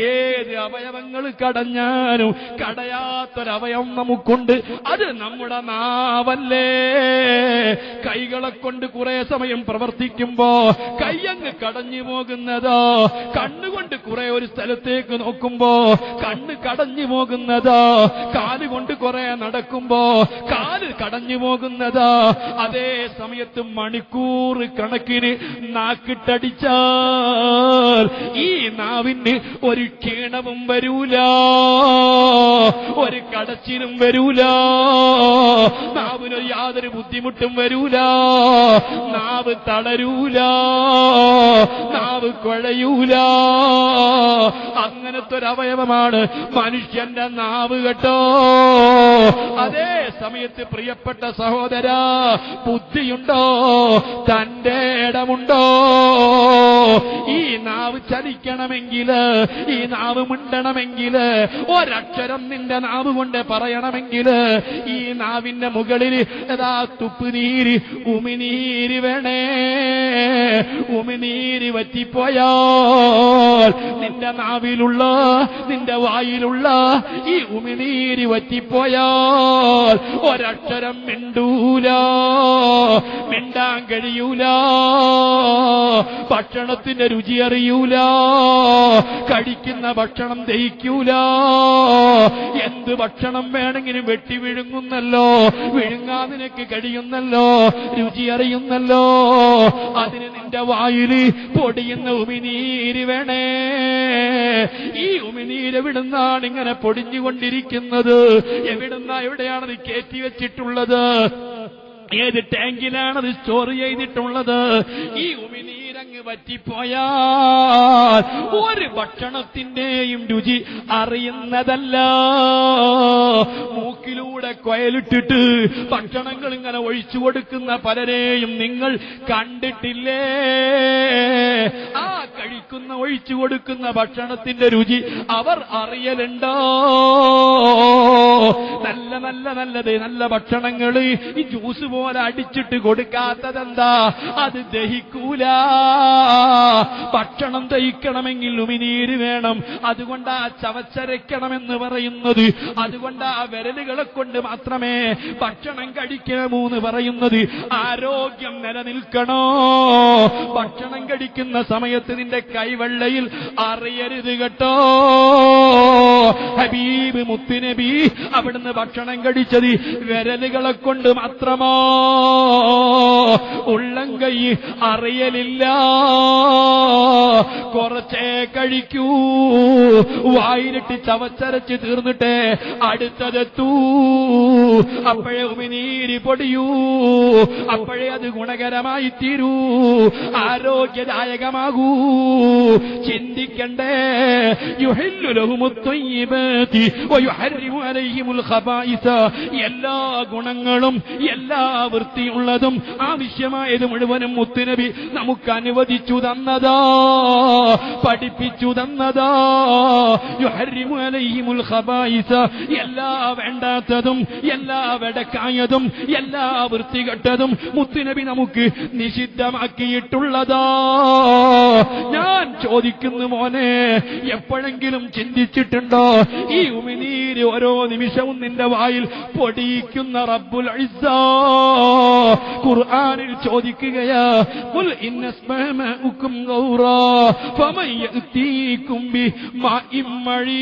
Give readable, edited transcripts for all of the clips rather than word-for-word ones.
ഏത് അവയവങ്ങൾ കടഞ്ഞാലും കടയാത്തൊരവയവം നമുക്കുണ്ട്, അത് നമ്മുടെ നാവല്ലേ. കൈകളെ കൊണ്ട് കുറെ സമയം പ്രവർത്തിക്കുമ്പോ കൈയങ്ങ് കടഞ്ഞു പോകുന്നതോ, കണ്ണുകൊണ്ട് കുറെ ഒരു സ്ഥലത്തേക്ക് നോക്കുമ്പോ കണ്ണ് കടഞ്ഞു പോകുന്നതോ, കാലുകൊണ്ട് കുറെ നടക്കുമ്പോ കാല് കടഞ്ഞു പോകുന്നതോ, അതേ സമയത്ത് മണിക്കൂർ കണക്കിന് നാക്കിട്ടടിച്ചാൽ ഈ നാവിന് ഒരു ക്ഷീണവും വരൂല, ഒരു കടച്ചിലും വരൂല, നാവിന് യാതൊരു ബുദ്ധിമുട്ടും വരൂല, നാവ് തളരൂല, നാവ് കുഴയൂല. അങ്ങനത്തെ ഒരവയവമാണ് മനുഷ്യന്റെ നാവ് കേട്ടോ. അതേ സമയത്ത് പ്രിയപ്പെട്ട സഹോദര, ബുദ്ധിയുണ്ടോ? തന്റെ ഇടമുണ്ടോ? ഈ നാവ് ചലിക്കണമെങ്കിൽ, ഈ നാവ് മിണ്ടണമെങ്കിൽ, ഒരക്ഷരം നിന്റെ നാവ് കൊണ്ട് പറയണമെങ്കിൽ ഈ നാവിന്റെ മുകളിൽ ഏതാ തുപ്പുനീര്, ഉമിനീര് വേണേ. ഉമിനീര് വറ്റിപ്പോയാൽ നിന്റെ നാവിലുള്ള, നിന്റെ വായിലുള്ള ഈ ഉമിനീര് വറ്റിപ്പോയാൽ ഒരക്ഷരം മിണ്ടൂല, മിണ്ടാൻ കഴിയൂല, ഭക്ഷണത്തിന്റെ രുചി അറിയൂല, കഴിക്കുന്ന ഭക്ഷണം ദഹിക്കൂല. എന്ത് ഭക്ഷണം വേണമെങ്കിലും വെട്ടി വിഴുങ്ങുന്നല്ലോ, വിഴുങ്ങാൻ നിനക്ക് കഴിയുന്നല്ലോ, രുചി അറിയുന്നല്ലോ. അതിന് നിന്റെ വായില് പൊടിയുന്ന ഉമിനീര് വേണേ. ഈ ഉമിനീര് എവിടുന്നാണ് ഇങ്ങനെ പൊടിഞ്ഞുകൊണ്ടിരിക്കുന്നത്? എവിടെയാണത് കയറ്റി വെച്ചിട്ടുള്ളത്? ഏത് ടാങ്കിലാണത് സ്റ്റോർ ചെയ്തിട്ടുള്ളത്? ഈ ഉമിനീരങ്ങ് വറ്റിപ്പോയാൽ ഒരു ഭക്ഷണത്തിന്റെയും രുചി അറിയുന്നതല്ല. മൂക്കിലൂടെ കൊയലിട്ടിട്ട് ഭക്ഷണങ്ങൾ ഇങ്ങനെ ഒഴിച്ചു കൊടുക്കുന്ന പലരെയും നിങ്ങൾ കണ്ടിട്ടില്ലേ? ആ കഴിക്കുന്ന ഒഴിച്ചു കൊടുക്കുന്ന ഭക്ഷണത്തിന്റെ രുചി അവർ അറിയലുണ്ടോ? നല്ല ഭക്ഷണങ്ങള് ഈ ജ്യൂസ് പോലെ അടിച്ചിട്ട് കൊടുക്കാത്തതെന്താ? അത് ദഹിക്കൂല. ഭക്ഷണം ദഹിക്കണമെങ്കിൽ ഉമിനീര് വേണം. അതുകൊണ്ടാ ചവച്ചരയ്ക്കണമെന്ന് പറയുന്നത്. അതുകൊണ്ടാ വിരലുകളെ കൊണ്ട് മാത്രമേ ഭക്ഷണം കഴിക്കാമൂന്ന് പറയുന്നത്. ആരോഗ്യം നിലനിൽക്കണോ? ഭക്ഷണം കഴിക്കുന്ന സമയത്ത് നിന്റെ കൈവെള്ളയിൽ അറിയരുത് കേട്ടോ. ഹബീബ് മുത്തുനബി അവിടുന്ന് ഭക്ഷണം കഴിച്ചത് വിരലുകളെ കൊണ്ട് മാത്രമോ? ഉള്ളംകൈ അറിയലില്ല. കുറച്ചേ കഴിക്കൂ, വായിലിട്ട് ചവച്ചരച്ച് തീർന്നിട്ടേ അടുത്തതെത്തൂ. അപ്പോഴേ ഉമിനീര് പൊടിയൂ, അപ്പോഴേ അത് ഗുണകരമായി തീരൂ, ആരോഗ്യദായകമാകൂ. ചിന്തിക്കണ്ടേ? യുഹില്ലു ലഹുമുത് ത്വയ്യിബാതി വയുഹർരിമു അലൈഹിമുൽ ഖബായിസ. എല്ലാ ഗുണങ്ങളും എല്ലാ വൃത്തിയുള്ളതും ആവശ്യമായത് മുഴുവനും മുത്തുനബി നമുക്ക് അനുവദിച്ചു തന്നതാ, പഠിപ്പിച്ചു തന്നതാ. യുഹർരിമു അലൈഹിമുൽ ഖബായിസ. എല്ലാ വേണ്ടാത്തതും, എല്ലാ വെടക്കായതും, എല്ലാ വൃത്തികെട്ടതും മുത്തുനബി നമുക്ക് നിഷിദ്ധമാക്കിയിട്ടുള്ളതാ. ഞാൻ ചോദിക്കുന്നു മോനെ, എപ്പോഴെങ്കിലും ചിന്തിച്ചിട്ടുണ്ടോ ഈ ഉമിനീര് ഓരോ നിമിഷവും നിന്റെ വായിൽ പൊടിയിക്കുന്ന റബ്ബുൽ ഇസ്സ ഖുർആനിൽ ചോദിക്കുകയാ, ഖുൽ ഇന്നസ്മഅഉകും ഗൗറാ ഫമൻ യഅതീകും ബിമാഇൻ മഈൻ.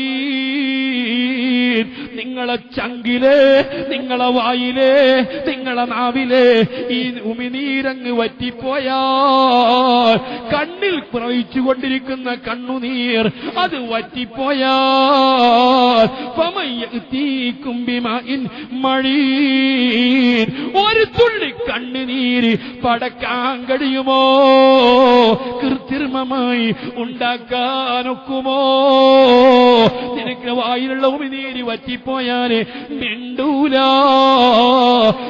നിങ്ങളെ ചങ്കിലെ, നിങ്ങളെ വായിലെ, നിങ്ങളെ നാവിലെ ഈ ഉമിനീരങ്ങ് വറ്റിപ്പോയാൽ, കണ്ണിൽ പ്രവഹിച്ചുകൊണ്ടിരിക്കുന്ന കണ്ണുനീർ അത് വറ്റിപ്പോയാൽ ഫമൻ യഅതീകും ബിമാഇൻ മഈൻ. ഒരു തുള്ളി കണ്ണുനീര് പടക്കാൻ കഴിയുമോ? കൃത്രിമമായി ഉണ്ടാക്കാനൊക്കുമോ? നിനക്ക് വായി വായിലുള്ള ഉമിനീര് വറ്റിപ്പോയാല് മിണ്ടൂല.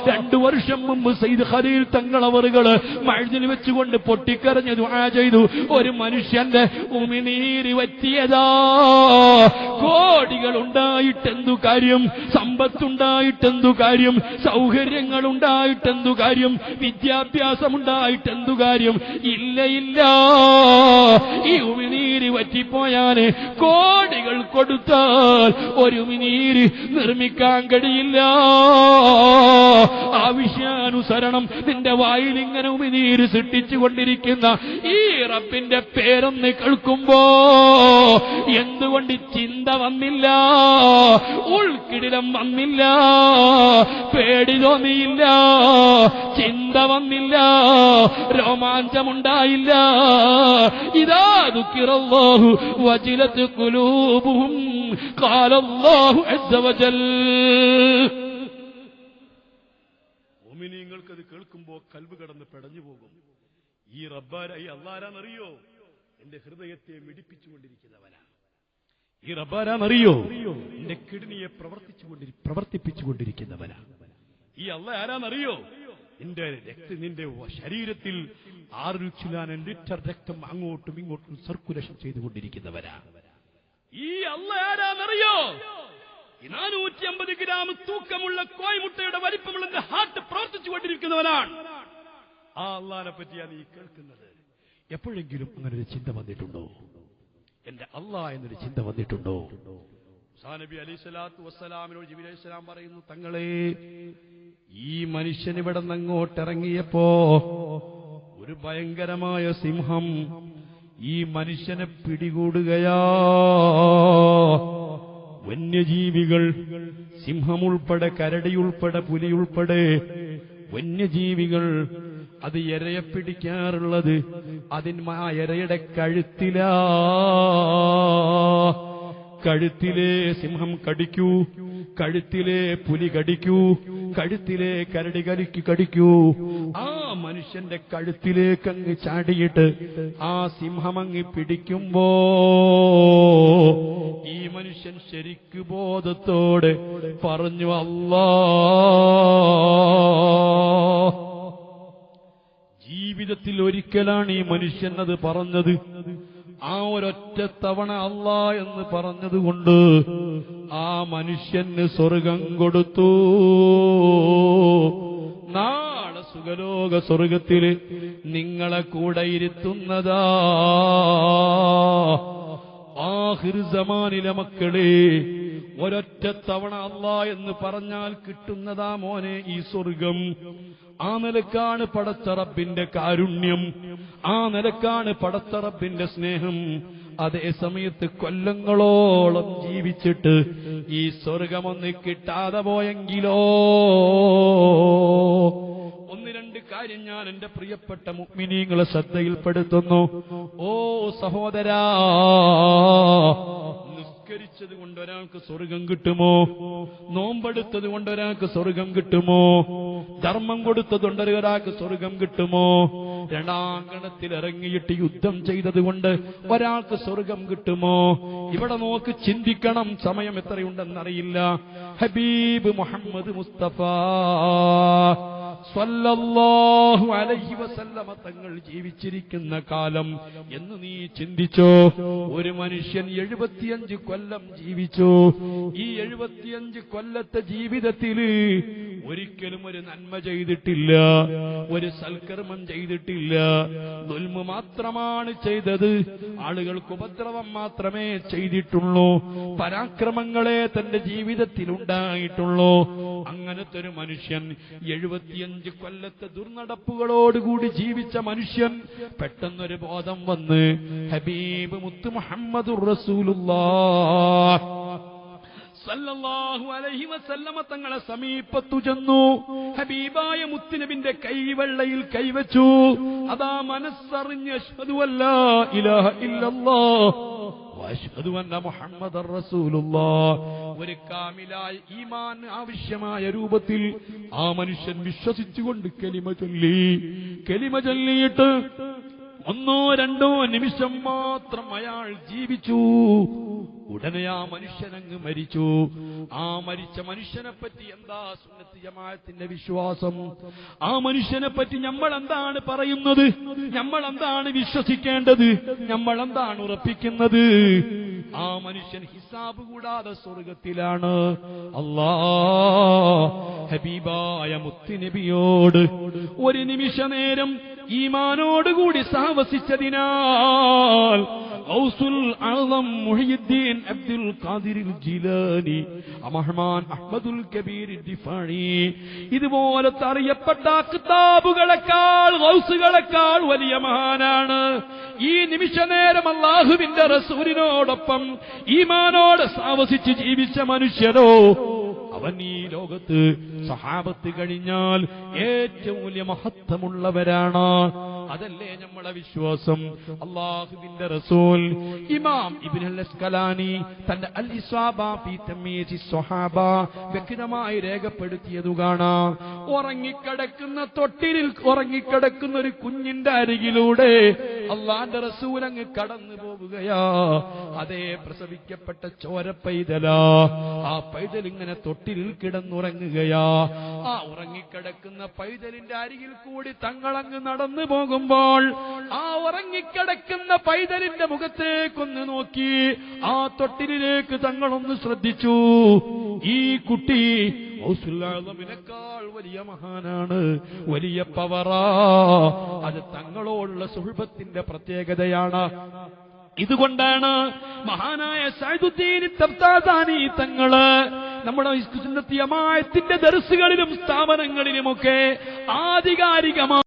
2 വർഷം മുമ്പ് സയ്യിദ് ഖലീൽ തങ്ങളവറുകള് മഅ്ദിൽ വെച്ചുകൊണ്ട് പൊട്ടിക്കരഞ്ഞു ദുആ ചെയ്തു. ഒരു മനുഷ്യന്റെ ഉമിനീര് വറ്റിയതാ. കോടികൾ ഉണ്ടായിട്ടെന്തു കാര്യം, സമ്പത്തുണ്ടായിട്ടെന്തു കാര്യം, സൗകര്യങ്ങൾ ഉണ്ടായിട്ടെന്തു കാര്യം, വിദ്യാഭ്യാസം ഉണ്ടായിട്ടെന്തു കാര്യം? ഇല്ല ഇല്ല. ഈ ഉമിനീര് വറ്റിപ്പോയാൽ കോടികൾ കൊടുത്താൽ ഒരു ഉമിനീര് നിർമ്മിക്കാൻ കഴിയില്ല. ആവശ്യാനുസരണം നിന്റെ വായിൽ ഇങ്ങനെ ഉമിനീര് സൃഷ്ടിച്ചുകൊണ്ടിരിക്കുന്ന ഈ റബ്ബിന്റെ പേരൊന്ന് കേൾക്കുമ്പോ എന്തുകൊണ്ട് ചിന്ത വന്നില്ല, ഉൾക്കിടിലം വന്നില്ല, പേടി തോന്നിയില്ല, ചിന്ത വന്നില്ല, രോമാഞ്ചമുണ്ടായില്ല? ഇതാ ദുഃഖിറല്ലാഹു വജിലത്ത് ഖുലൂബുഹും ഖാലല്ലാഹു അസ്സ വജൽ. മുഅ്മിനീങ്ങൾക്ക് അത് കേൾക്കുമ്പോൾ കൽബ് കടന്ന് പെടഞ്ഞു പോകും. ഈ റബ്ബാരായി അല്ലാഹുവിനറിയോ? എന്റെ ഹൃദയത്തെ മിടിപ്പിച്ചുകൊണ്ടിരിക്കുന്നവനാ. ഈ റബ്ബാരാന്നറിയോ? എന്റെ കിഡ്നിയെ പ്രവർത്തിപ്പിച്ചുകൊണ്ടിരിക്കുന്നവനാ. ഈ അല്ലാഹ് ആരാന്നറിയോ? നിന്റെ ശരീരത്തിൽ 6 ലിറ്റർ രക്തം അങ്ങോട്ടും ഇങ്ങോട്ടും സർക്കുലേഷൻ ചെയ്തുകൊണ്ടിരിക്കുന്നവരാ. ഈ അല്ലാഹ് ആരാന്നറിയോ? 450 ഗ്രാം തൂക്കമുള്ള കോഴിമുട്ടയുടെ വലിപ്പമുള്ള ഹാർട്ട് പ്രവർത്തിച്ചുകൊണ്ടിരിക്കുന്നവനാണ്. ആ അല്ലാഹനെ പറ്റിയാണ് നീ കേൾക്കുന്നത്. എപ്പോഴെങ്കിലും അങ്ങനെ ഒരു ചിന്ത വന്നിട്ടുണ്ടോ? എന്റെ അല്ലാഹ് എന്നൊരു ചിന്ത വന്നിട്ടുണ്ടോ? മൂസാ നബി അലൈഹി സ്വലാത്തു വസ്സലാമിനോട് ജിബ്രീൽ അലൈഹി സ്വലാം പറയുന്നു, തങ്ങളെ, ഈ മനുഷ്യൻ ഇവിടെ നിന്ന് അങ്ങോട്ടിറങ്ങിയപ്പോ ഒരു ഭയങ്കരമായ സിംഹം ഈ മനുഷ്യനെ പിടികൂടുകയാ. വന്യജീവികൾ, സിംഹമുൾപ്പെടെ, കരടിയുൾപ്പെടെ, പുലിയുൾപ്പെടെ വന്യജീവികൾ അത് ഇരയെ പിടിക്കാറുള്ളത് ആ ഇരയുടെ കഴുത്തിലാ. കഴുത്തിലെ സിംഹം കടിക്കൂ, കഴുത്തിലെ പുലി കടിക്കൂ, കഴുത്തിലെ കരടി കടിക്കൂ. ആ മനുഷ്യന്റെ കഴുത്തിലേക്ക് അങ്ങ് ചാടിയിട്ട് ആ സിംഹമങ്ങ് പിടിക്കുമ്പോ ഈ മനുഷ്യൻ ശരിക്കു ബോധത്തോടെ പറഞ്ഞു, അല്ലാഹ്. ജീവിതത്തിൽ ഒരിക്കലാണ് ഈ മനുഷ്യൻ അത് പറഞ്ഞത്. ആ ഒരൊറ്റ തവണ അല്ലാഹ് എന്ന് പറഞ്ഞതുകൊണ്ട് ആ മനുഷ്യന് സ്വർഗം കൊടുത്തു. നാളെ സുഖലോക സ്വർഗത്തില് നിങ്ങളെ കൂടെ ഇരുത്തുന്നതാ. ആഖിർ സമാനിലെ മക്കളെ, ഒരൊറ്റ തവണ അല്ലാഹ് എന്ന് പറഞ്ഞാൽ കിട്ടുന്നതാ മോനെ ഈ സ്വർഗം. ആ നിലക്കാണ് പടച്ച റബ്ബിന്റെ കാരുണ്യം, ആ നിലക്കാണ് പടച്ച റബ്ബിന്റെ സ്നേഹം. അതേ സമയത്ത് കൊല്ലങ്ങളോളം ജീവിച്ചിട്ട് ഈ സ്വർഗമൊന്ന് കിട്ടാതെ പോയെങ്കിലോ? 1-2 കാര്യം ഞാൻ എന്റെ പ്രിയപ്പെട്ട മുഅ്മിനീങ്ങളെ ശ്രദ്ധയിൽപ്പെടുത്തുന്നു. ഓ സഹോദരാ, നിസ്കരിച്ചത് കൊണ്ട് ഒരാൾക്ക് സ്വർഗം കിട്ടുമോ? നോമ്പെടുത്തത് കൊണ്ട് ഒരാൾക്ക് സ്വർഗം കിട്ടുമോ? ധർമ്മം കൊടുത്തതുകൊണ്ട് ഒരാൾക്ക് സ്വർഗം കിട്ടുമോ? രണാങ്കണത്തിൽ ഇറങ്ങിയിട്ട് യുദ്ധം ചെയ്തത് കൊണ്ട് ഒരാൾക്ക് സ്വർഗം കിട്ടുമോ? ഇവിടെ നോക്ക്, ചിന്തിക്കണം. സമയം എത്രയുണ്ടെന്നറിയില്ല. ഹബീബ് മുഹമ്മദ് മുസ്തഫ സ്വല്ലല്ലാഹു അലൈഹി വസല്ലമ തങ്ങൾ ജീവിച്ചിരിക്കുന്ന കാലം എന്ന് നീ ചിന്തിച്ചോ? ഒരു മനുഷ്യൻ 75 കൊല്ലം ജീവിച്ചു. ഈ 75 കൊല്ലത്തെ ജീവിതത്തിൽ ഒരിക്കലും ഒരു നന്മ ചെയ്തിട്ടില്ല, ഒരു സൽക്കർമ്മം ചെയ്തിട്ടില്ല. ദുൽമ് മാത്രമാണ് ചെയ്തത്. ആളുകൾക്ക് ഉപദ്രവം മാത്രമേ ചെയ്തിട്ടുള്ളൂ. പരാക്രമങ്ങളെ തന്റെ ജീവിതത്തിൽ ഉണ്ടായിട്ടുള്ളൂ. അങ്ങനത്തെ ഒരു മനുഷ്യൻ, 75 കൊല്ലത്തെ ദുർനടപ്പുകളോടുകൂടി ജീവിച്ച മനുഷ്യൻ, പെട്ടെന്നൊരു ബോധം വന്ന് ഹബീബ് മുത്ത് മുഹമ്മദുർ റസൂലുള്ളാഹ് സല്ലല്ലാഹു അലൈഹി വസല്ലമ തങ്ങളെ സമീപത്തു ചെന്നു. ഹബീബായ മുത്തുനബിന്റെ കൈവെള്ളയിൽ കൈവച്ചു. അതാ മനസ്സറിഞ്ഞ് അശ്ഹദു അല്ലാ ഇലാഹ ഇല്ലല്ലാഹ് വഅശ്ഹദു അന്ന മുഹമ്മദർ റസൂലുള്ളാഹ്, ഒരു കാമിലായ ഈമാൻ ആവശ്യമായ രൂപത്തിൽ ആ മനുഷ്യൻ വിശ്വസിച്ചുകൊണ്ട് കലിമ ചൊല്ലിയിട്ട് ഒന്നോ രണ്ടോ നിമിഷം മാത്രം അയാൾ ജീവിച്ചു. ഉടനെ ആ മനുഷ്യനങ്ങ് മരിച്ചു. ആ മരിച്ച മനുഷ്യനെ പറ്റി എന്താ സുന്നത്ത് ജമാഅത്തിന്റെ വിശ്വാസം? ആ മനുഷ്യനെ പറ്റി നമ്മൾ എന്താണ് പറയുന്നത്? നമ്മൾ എന്താണ് വിശ്വസിക്കേണ്ടത്? നമ്മൾ എന്താണ് ഉറപ്പിക്കുന്നത്? ആ മനുഷ്യൻ ഹിസാബ് കൂടാതെ സ്വർഗത്തിലാണ്. ഹബീബായ മുത്തുനബിയോട് ഒരു നിമിഷ നേരം ഈമാനോടുകൂടി സഹവസിച്ചതിനാൽ ഗൗസുൽ ആളം മുഹയ്യിദ്ദീൻ അബ്ദുൽ ഖാദിർ ജീലാനി റഹ്മാൻ അഹ്മദുൽ കബീർ ദിഫാഇ ഇതുപോലത്തെ അറിയപ്പെട്ട കിതാബുകളെക്കാൾ ഗൗസുകളെക്കാൾ വലിയ മഹാനാണ്. ഈ നിമിഷ നേരം അല്ലാഹുവിന്റെ റസൂലിനോടൊപ്പം ഈമാനോട് സഹവസിച്ച് ജീവിച്ച മനുഷ്യരോ അവൻ ഈ ലോകത്ത് സഹാബത്ത് കഴിഞ്ഞാൽ ഏറ്റവും വലിയ മഹത്വമുള്ളവരാണ്. അതല്ലേ നമ്മളെ വിശ്വാസം? അല്ലാഹുവിന്റെ റസൂൽ ഇമാം ഇബ്നുൽ അസ്കലാനി തന്റെ അൽ ഇസ്വാബ ഫീ തമീസി സ്വഹാബ വ്യക്തമായി രേഖപ്പെടുത്തിയതു കാണാം. ഉറങ്ങിക്കിടക്കുന്ന തൊട്ടിലിൽ ഉറങ്ങിക്കിടക്കുന്ന ഒരു കുഞ്ഞിന്റെ അരികിലൂടെ അല്ലാഹുവിന്റെ റസൂൽ അങ്ങ് കടന്നു പോവുകയാ. അതേ പ്രസവിക്കപ്പെട്ട ചോര പൈതലാ. ആ പൈതൽ ഇങ്ങനെ തൊട്ടിലിൽ കിടന്നുറങ്ങുകയാ. ആ ഉറങ്ങിക്കിടക്കുന്ന പൈതലിന്റെ അരികിൽ കൂടി തങ്ങളങ്ങ് നടന്നു പോകുമ്പോൾ ആ ഉറങ്ങിക്കിടക്കുന്ന പൈതലിന്റെ മുഖത്തേക്കൊന്ന് നോക്കി ആ തൊട്ടിലിലേക്ക് തങ്ങളൊന്ന് ശ്രദ്ധിച്ചു. ഈ കുട്ടി ഔസുല്ലാദമിനേക്കാൾ വലിയ മഹാനാണ്, വലിയ പവറാ. അത് തങ്ങളോടുള്ള സുഹൃബത്തിന്റെ പ്രത്യേകതയാണ്. ഇതുകൊണ്ടാണ് മഹാനായ സൈദുദ്ദീൻ തബ്താസാനി തങ്ങള് നമ്മുടെ സുന്നത്ത് ജമാഅത്തിന്റെ ദർസുകളിലും സ്ഥാപനങ്ങളിലുമൊക്കെ ആധികാരികമായി